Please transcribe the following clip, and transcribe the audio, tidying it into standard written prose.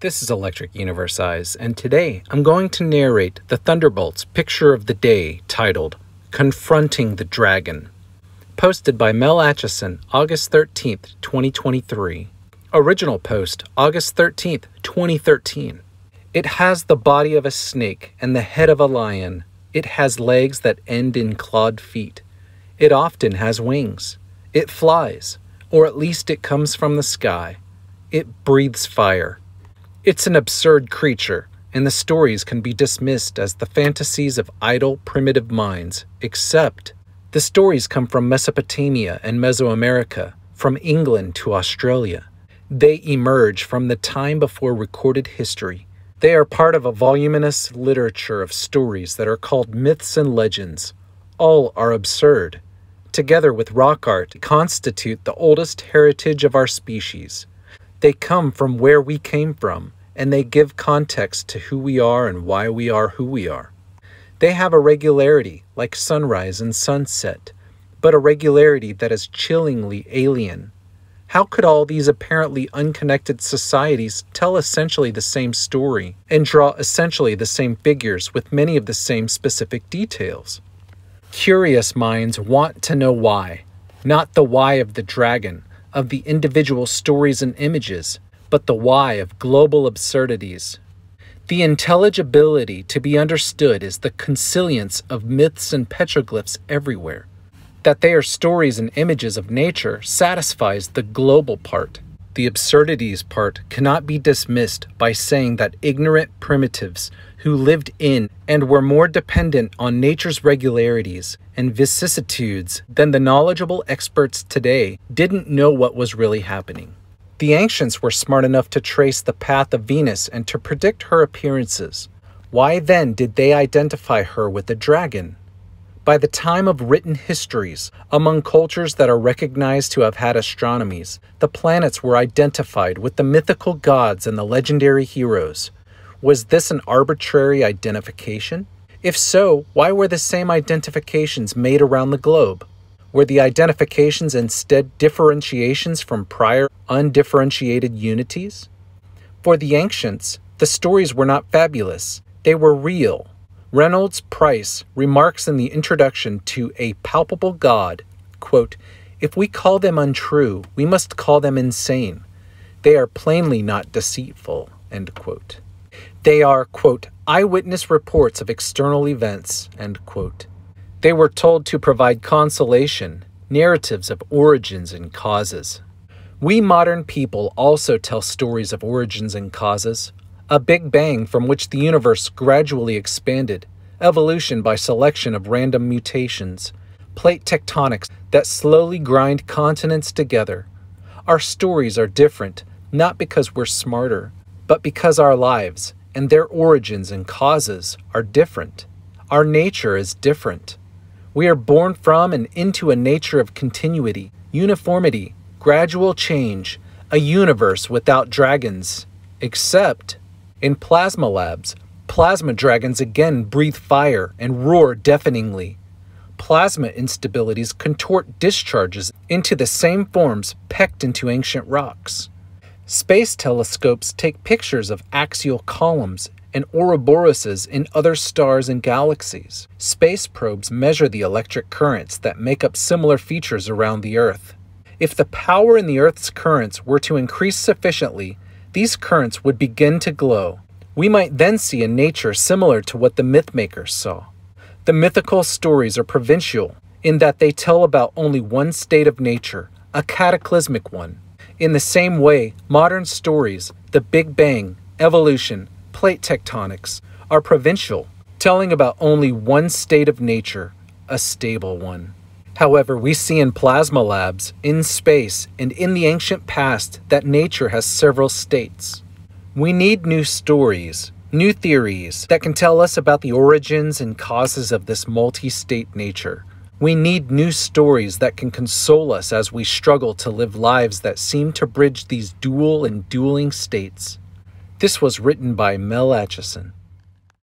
This is Electric Universe Eyes, and today I'm going to narrate the Thunderbolts picture of the day titled Confronting the Dragon, posted by Mel Acheson, August 13th, 2023. Original post, August 13th, 2013. It has the body of a snake and the head of a lion. It has legs that end in clawed feet. It often has wings. It flies, or at least it comes from the sky. It breathes fire. It's an absurd creature, and the stories can be dismissed as the fantasies of idle, primitive minds, except the stories come from Mesopotamia and Mesoamerica, from England to Australia. They emerge from the time before recorded history. They are part of a voluminous literature of stories that are called myths and legends. All are absurd. Together with rock art, constitute the oldest heritage of our species. They come from where we came from, and they give context to who we are and why we are who we are. They have a regularity, like sunrise and sunset, but a regularity that is chillingly alien. How could all these apparently unconnected societies tell essentially the same story and draw essentially the same figures with many of the same specific details? Curious minds want to know why, not the why of the dragon, of the individual stories and images, but the why of global absurdities. The intelligibility to be understood is the consilience of myths and petroglyphs everywhere. That they are stories and images of nature satisfies the global part. The absurdities part cannot be dismissed by saying that ignorant primitives who lived in and were more dependent on nature's regularities and vicissitudes than the knowledgeable experts today didn't know what was really happening. The ancients were smart enough to trace the path of Venus and to predict her appearances. Why then did they identify her with the dragon? By the time of written histories, among cultures that are recognized to have had astronomies, the planets were identified with the mythical gods and the legendary heroes. Was this an arbitrary identification? If so, why were the same identifications made around the globe? Were the identifications instead differentiations from prior undifferentiated unities? For the ancients, the stories were not fabulous. They were real. Reynolds Price remarks in the introduction to A Palpable God, quote, "If we call them untrue, we must call them insane. They are plainly not deceitful," end quote. They are, quote, "eyewitness reports of external events," end quote. They were told to provide consolation, narratives of origins and causes. We modern people also tell stories of origins and causes. A Big Bang from which the universe gradually expanded, evolution by selection of random mutations, plate tectonics that slowly grind continents together. Our stories are different, not because we're smarter, but because our lives and their origins and causes are different. Our nature is different. We are born from and into a nature of continuity, uniformity, gradual change, a universe without dragons, except in plasma labs. Plasma dragons again breathe fire and roar deafeningly. Plasma instabilities contort discharges into the same forms pecked into ancient rocks. Space telescopes take pictures of axial columns and Ouroboroses in other stars and galaxies. Space probes measure the electric currents that make up similar features around the Earth. If the power in the Earth's currents were to increase sufficiently, these currents would begin to glow. We might then see a nature similar to what the mythmakers saw. The mythical stories are provincial in that they tell about only one state of nature, a cataclysmic one. In the same way, modern stories, the Big Bang, evolution, plate tectonics, are provincial, telling about only one state of nature, a stable one. However, we see in plasma labs, in space, and in the ancient past that nature has several states. We need new stories, new theories that can tell us about the origins and causes of this multi-state nature. We need new stories that can console us as we struggle to live lives that seem to bridge these dual and dueling states. This was written by Mel Acheson.